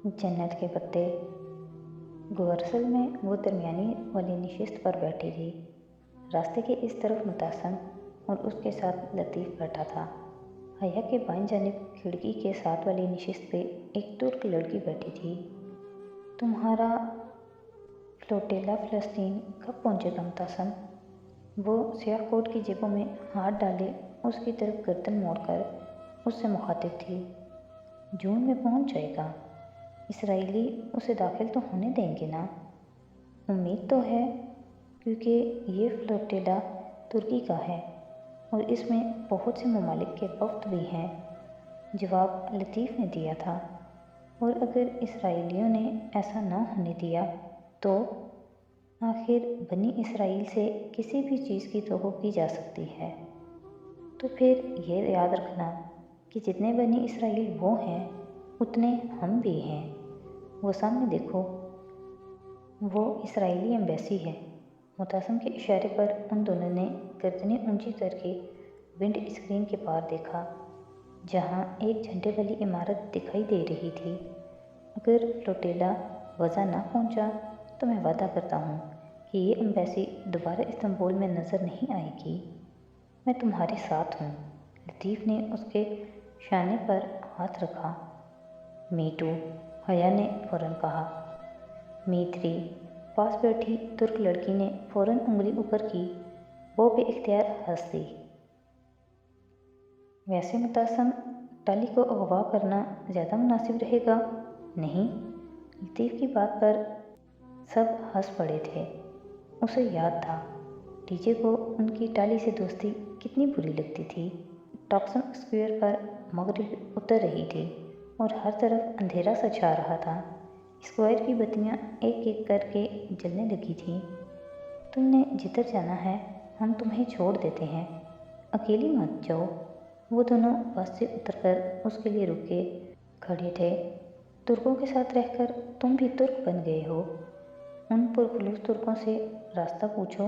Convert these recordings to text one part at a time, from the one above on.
जन्नत के पत्ते। गुरसल में वो दरमियानी वाली नशिस्त पर बैठी थी। रास्ते के इस तरफ मुतासम और उसके साथ लतीफ़ बैठा था। हया के बाईं जानिब खिड़की के साथ वाली नशिस्त पे एक तुर्क लड़की बैठी थी। तुम्हारा फ्लोटेला फ़लस्तीन कब पहुँचेगा मुतासम? वो स्याह कोट की जेबों में हाथ डाले उसकी तरफ गर्दन मोड़कर उससे मुखातिब थी। जून में पहुँच जाएगा। इसराइली उसे दाखिल तो होने देंगे ना? उम्मीद तो है, क्योंकि ये फ्लोटिला तुर्की का है और इसमें बहुत से ममालिक के वफ़द भी हैं, जवाब लतीफ़ ने दिया था। और अगर इसराइलियों ने ऐसा ना होने दिया तो आखिर बनी इसराइल से किसी भी चीज़ की तवक्को की जा सकती है। तो फिर ये याद रखना कि जितने बनी इसराइल वो हैं उतने हम भी हैं। वो सामने देखो, वो इसराइली एम्बेसी है। मुतासम के इशारे पर उन दोनों ने गर्दनें ऊंची करके विंड स्क्रीन के पार देखा, जहां एक झंडे वाली इमारत दिखाई दे रही थी। अगर फ्लोटेला वज़ा ना पहुंचा तो मैं वादा करता हूं कि ये एम्बेसी दोबारा इस्तांबुल में नज़र नहीं आएगी। मैं तुम्हारे साथ हूँ। लतीफ़ ने उसके शाने पर हाथ रखा। मी टू, हया ने फ़ौरन कहा। मी थ्री, पास बैठी तुर्क लड़की ने फ़ौरन उंगली ऊपर की। वो बेइख्तियार हंस दी। वैसे मुतासम, टाली को अगवा करना ज़्यादा मुनासिब रहेगा नहीं? लतीफ़ की बात पर सब हंस पड़े थे। उसे याद था टीजे को उनकी टाली से दोस्ती कितनी बुरी लगती थी। टॉक्सन स्क्वायर पर मगरिब उतर रही थी और हर तरफ अंधेरा सा छा रहा था। स्क्वायर की बत्तियां एक एक करके जलने लगी थीं। तुमने जिधर जाना है हम तुम्हें छोड़ देते हैं, अकेली मत जाओ। वो दोनों बस से उतरकर उसके लिए रुके खड़े थे। तुर्कों के साथ रहकर तुम भी तुर्क बन गए हो। उन पुरखलूस तुर्कों से रास्ता पूछो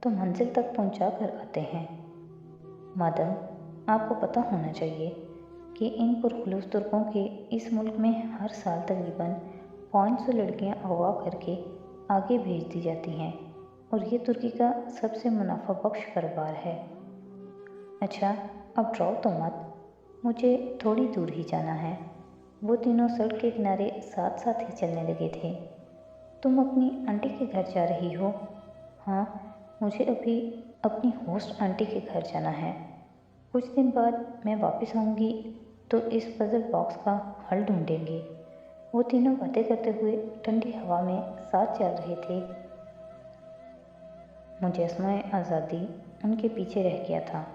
तो मंजिल तक पहुंचा कर आते हैं। मादम, आपको पता होना चाहिए कि इन पुरखलूस तुर्कों के इस मुल्क में हर साल तकरीबन 500 लड़कियां अगवा करके आगे भेज दी जाती हैं और ये तुर्की का सबसे मुनाफा बख्श कारोबार है। अच्छा, अब ड्राओ तो मत, मुझे थोड़ी दूर ही जाना है। वो तीनों सड़क के किनारे साथ साथ ही चलने लगे थे। तुम अपनी आंटी के घर जा रही हो? हाँ, मुझे अभी अपनी होस्ट आंटी के घर जाना है। कुछ दिन बाद मैं वापस आऊँगी तो इस पज़ल बॉक्स का हल ढूंढेंगे। वो तीनों बातें करते हुए ठंडी हवा में साथ चल रहे थे। मुजस्समा आज़ादी उनके पीछे रह गया था।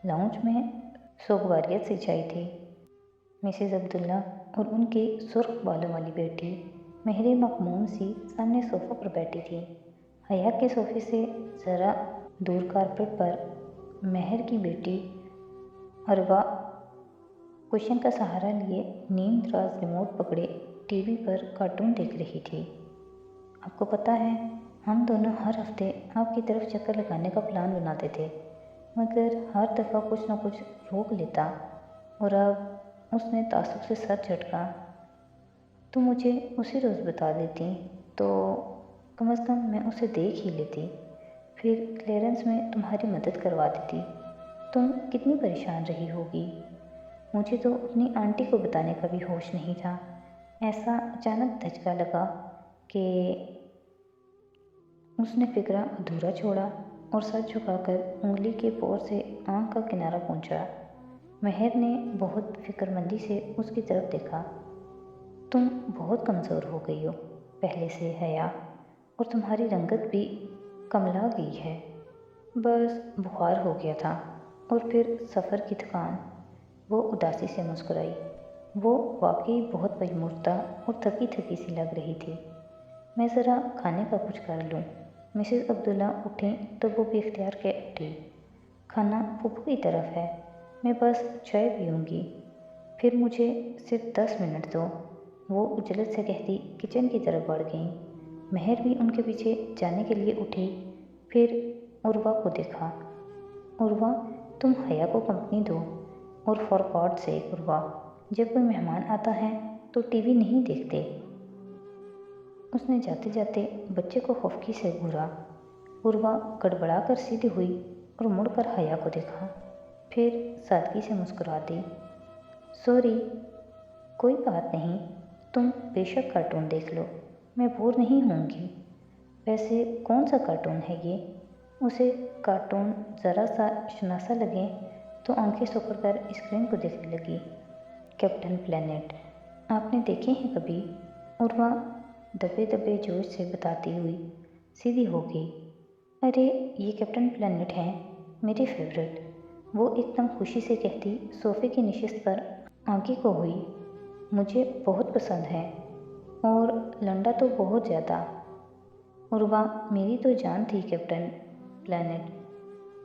लाउंज में सोगवारियत से छाई थी। मिसेज़ अब्दुल्ला और उनकी सुर्ख बालों वाली बेटी महरे मखमूम सी सामने सोफ़ा पर बैठी थी। हया के सोफ़े से ज़रा दूर कारपेट पर महर की बेटी अरवा कुशन का सहारा लिए नीम दराज रिमोट पकड़े टीवी पर कार्टून देख रही थी। आपको पता है, हम दोनों हर हफ्ते आपकी तरफ चक्कर लगाने का प्लान बनाते थे, मगर हर दफ़ा कुछ न कुछ रोक लेता और अब उसने तासुब से सर झटका। तो मुझे उसी रोज़ बता देती तो कम से कम मैं उसे देख ही लेती, फिर क्लियरेंस में तुम्हारी मदद करवा देती। तुम कितनी परेशान रही होगी। मुझे तो अपनी आंटी को बताने का भी होश नहीं था। ऐसा अचानक धचका लगा कि उसने फिक्रा अधूरा छोड़ा और सर झुकाकर उंगली के पोर से आंख का किनारा पहुंचा। महर ने बहुत फिक्रमंदी से उसकी तरफ देखा। तुम बहुत कमज़ोर हो गई हो पहले से हया, और तुम्हारी रंगत भी कमला गई है। बस बुखार हो गया था और फिर सफ़र की थकान। वो उदासी से मुस्कुराई। वो वाकई बहुत मजबूरता और थकी थकी सी लग रही थी। मैं ज़रा खाने का कुछ कर लूँ। मिसेज़ अब्दुल्ला उठें तो वो बेख्तियार के उठी। खाना फूफू की तरफ है, मैं बस चाय पीऊँगी, फिर मुझे सिर्फ 10 मिनट दो। वो उजलत से कहती किचन की तरफ बढ़ गई। महर भी उनके पीछे जाने के लिए उठी, फिर उर्वा को देखा। उर्वा, तुम हया को कंपनी दो और फॉर गॉड सेक उर्वा, जब कोई मेहमान आता है तो टीवी नहीं देखते। उसने जाते जाते बच्चे को खौफकी से घूरा। उर्वा गड़बड़ा कर सीधी हुई और मुड़कर हया को देखा, फिर सादगी से मुस्कुरा दी। सॉरी, कोई बात नहीं, तुम बेशक कार्टून देख लो, मैं बोर नहीं होंगी। वैसे कौन सा कार्टून है ये? उसे कार्टून ज़रा सा शनासा लगे तो आंखें सोकर स्क्रीन को देखने लगी। कैप्टन प्लैनेट, आपने देखे हैं कभी? उर्वा दबे दबे जोश से बताती हुई सीधी हो गई। अरे ये कैप्टन प्लैनेट हैं, मेरे फेवरेट, वो एकदम खुशी से कहती सोफे की नशिस्त पर आगे को हुई। मुझे बहुत पसंद है, और लंडा तो बहुत ज़्यादा। उर्वा मेरी तो जान थी कैप्टन प्लैनेट,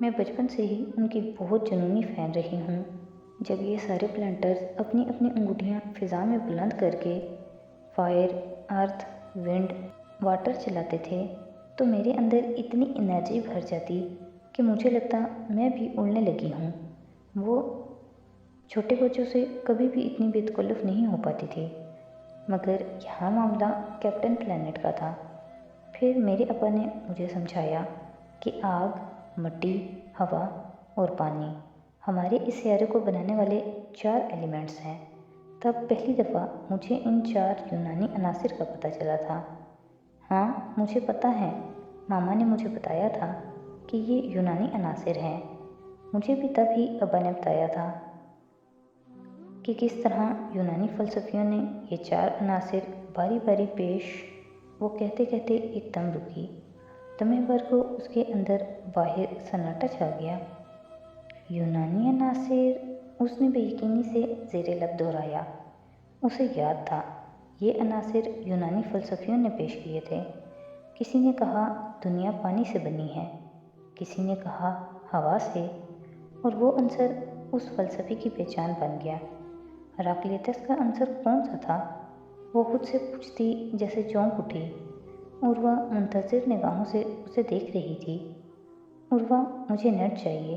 मैं बचपन से ही उनकी बहुत जुनूनी फ़ैन रही हूँ। जब ये सारे प्लांटर्स अपनी अपनी अंगूठियाँ फ़िज़ा में बुलंद करके फायर, अर्थ, विंड, वाटर चलाते थे तो मेरे अंदर इतनी एनर्जी भर जाती कि मुझे लगता मैं भी उड़ने लगी हूँ। वो छोटे बच्चों से कभी भी इतनी बेतकल्लुफ़ नहीं हो पाती थी, मगर यहाँ मामला कैप्टन प्लैनेट का था। फिर मेरे अब्बा ने मुझे समझाया कि आग, मिट्टी, हवा और पानी हमारे इस सियारे को बनाने वाले 4 एलिमेंट्स हैं। तब पहली दफ़ा मुझे इन 4 यूनानी अनासिर का पता चला था। हाँ, मुझे पता है, मामा ने मुझे बताया था कि ये यूनानी अनासिर हैं। मुझे भी तब ही अब्बा ने बताया था कि किस तरह यूनानी फ़लसफ़ियों ने ये 4 अनासिर बारी बारी पेश। वो कहते कहते एकदम रुकी। लम्हे भर को उसके अंदर बाहर सन्नाटा छा गया। यूनानी अनासिर, उसने बेयकीनी से ज़ेरे लब दोहराया। उसे याद था ये अनासिर यूनानी फ़लसफ़ियों ने पेश किए थे। किसी ने कहा दुनिया पानी से बनी है, किसी ने कहा हवा से, और वो आंसर उस फ़लसफ़ी की पहचान बन गया। हराक्लियस का आंसर कौन सा था? वो खुद से पूछती जैसे चौंक उठी। उर्वा मुंतज़िर निगाहों से उसे देख रही थी। उर्वा, मुझे नेट चाहिए,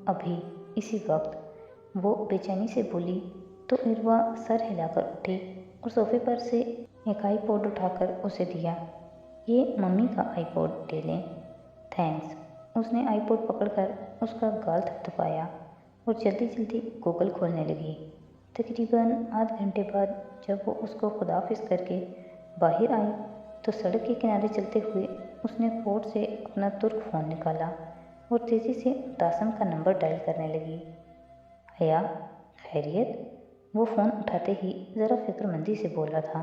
अभी, इसी वक्त, वो बेचैनी से बोली तो उर्वा सर हिलाकर उठी और सोफे पर से एक आईपॉड उठाकर उसे दिया। ये मम्मी का आईपॉड ले लें। थैंक्स। उसने आईपॉड पकड़कर उसका गाल थपथपाया और जल्दी जल्दी गूगल खोलने लगी। तकरीबन आध घंटे बाद जब वो उसको खुदाफिज करके बाहर आई तो सड़क के किनारे चलते हुए उसने कोट से अपना तुर्क फ़ोन निकाला और तेज़ी से मुतासम का नंबर डायल करने लगी। हया, खैरियत? वो फ़ोन उठाते ही ज़रा फ़िक्रमंदी से बोला था।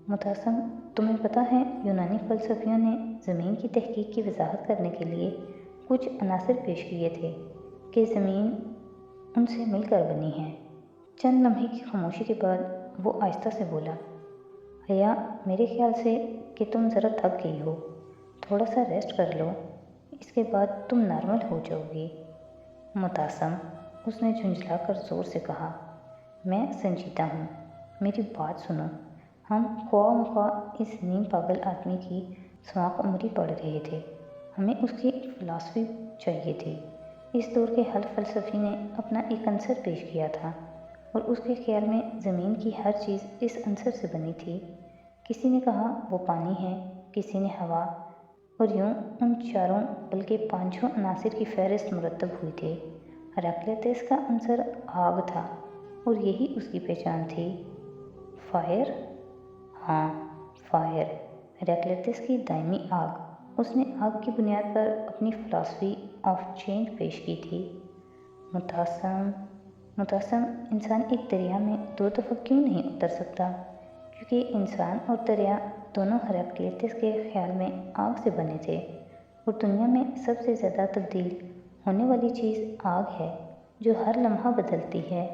मुतासम, तुम्हें पता है यूनानी फ़लसफ़ियों ने ज़मीन की तहकीक की वजाहत करने के लिए कुछ अनासिर पेश किए थे कि ज़मीन उनसे मिलकर बनी है। चंद लम्हे की खामोशी के बाद वो आहिस्ता से बोला, हया, मेरे ख्याल से कि तुम ज़रा थक गई हो, थोड़ा सा रेस्ट कर लो, इसके बाद तुम नॉर्मल हो जाओगी। मुतासम, उसने झुंझलाकर ज़ोर से कहा, मैं संजीदा हूँ, मेरी बात सुनो। हम ख्वाह मख्वाह इस नीम पागल आदमी की स्वाक उम्री पढ़ रहे थे, हमें उसकी फ़िलासफ़ी चाहिए थी। इस दौर के हर फ़लसफ़ी ने अपना एक आंसर पेश किया था और उसके ख्याल में ज़मीन की हर चीज़ इस आंसर से बनी थी। किसी ने कहा वो पानी है, किसी ने हवा, और यूँ उन चारों बल्कि 5 अनासिर की फहरिस्त मुरतब हुई थी। हराक्लियस का आंसर आग था और यही उसकी पहचान थी। फायर? हाँ, फायर, हराक्लियस की दायमी आग। उसने आग की बुनियाद पर अपनी फ़िलासफ़ी ऑफ चेंज पेश की थी। मुतासम, इंसान एक दरिया में 2 दफ़ा क्यों नहीं उतर सकता? क्योंकि इंसान और दरिया दोनों हराक्लियस के ख्याल में आग से बने थे, और दुनिया में सबसे ज़्यादा तब्दील होने वाली चीज़ आग है, जो हर लम्हा बदलती है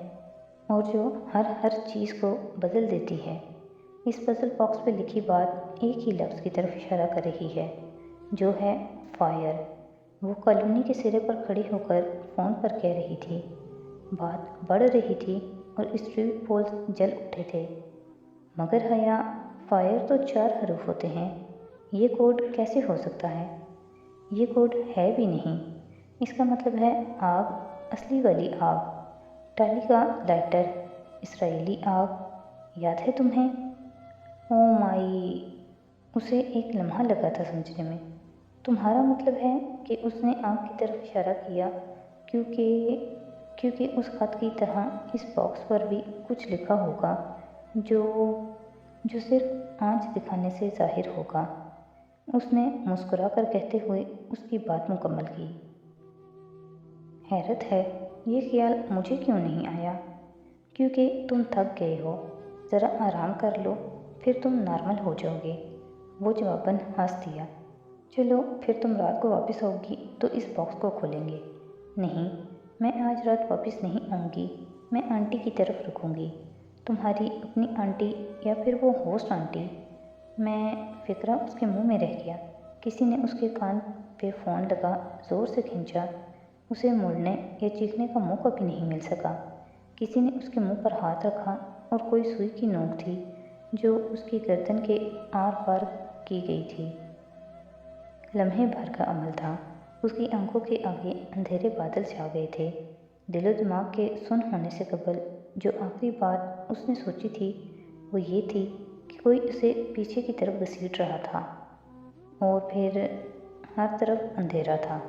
और जो हर चीज़ को बदल देती है। इस पज़ल बॉक्स पे लिखी बात एक ही लफ्ज़ की तरफ इशारा कर रही है, जो है फायर। वो कॉलोनी के सिरे पर खड़ी होकर फ़ोन पर कह रही थी। बात बढ़ रही थी और स्ट्रीट पोल्स जल उठे थे। मगर हया, फायर तो 4 हरूफ होते हैं, ये कोड कैसे हो सकता है? ये कोड है भी नहीं। इसका मतलब है आग, असली वाली आग, टाली का लाइटर, इसराइली आग, याद है तुम्हें? ओ माई, उसे एक लम्हा लगा था समझने में। तुम्हारा मतलब है कि उसने आँख की तरफ इशारा किया, क्योंकि क्योंकि उस खत की तरह इस बॉक्स पर भी कुछ लिखा होगा जो जो सिर्फ आँच दिखाने से ज़ाहिर होगा। उसने मुस्कुराकर कहते हुए उसकी बात मुकम्मल की। हैरत है, ये ख्याल मुझे क्यों नहीं आया? क्योंकि तुम थक गए हो। ज़रा आराम कर लो, फिर तुम नॉर्मल हो जाओगे। वो जवाबन हंस दिया। चलो फिर तुम रात को वापस आओगी तो इस बॉक्स को खोलेंगे। नहीं, मैं आज रात वापस नहीं आऊँगी। मैं आंटी की तरफ रुकूँगी, तुम्हारी अपनी आंटी या फिर वो होस्ट आंटी। मैं फिक्रा उसके मुंह में रह गया। किसी ने उसके कान पे फ़ोन लगा ज़ोर से खींचा। उसे मुड़ने या चीखने का मौका भी नहीं मिल सका। किसी ने उसके मुंह पर हाथ रखा और कोई सुई की नोक थी जो उसकी गर्दन के आर पार की गई थी। लम्हे भर का अमल था। उसकी आंखों के आगे अंधेरे बादल छा गए थे। दिलो दिमाग के सुन होने से कबल जो आखिरी बात उसने सोची थी वो ये थी कि कोई उसे पीछे की तरफ घसीट रहा था और फिर हर तरफ अंधेरा था।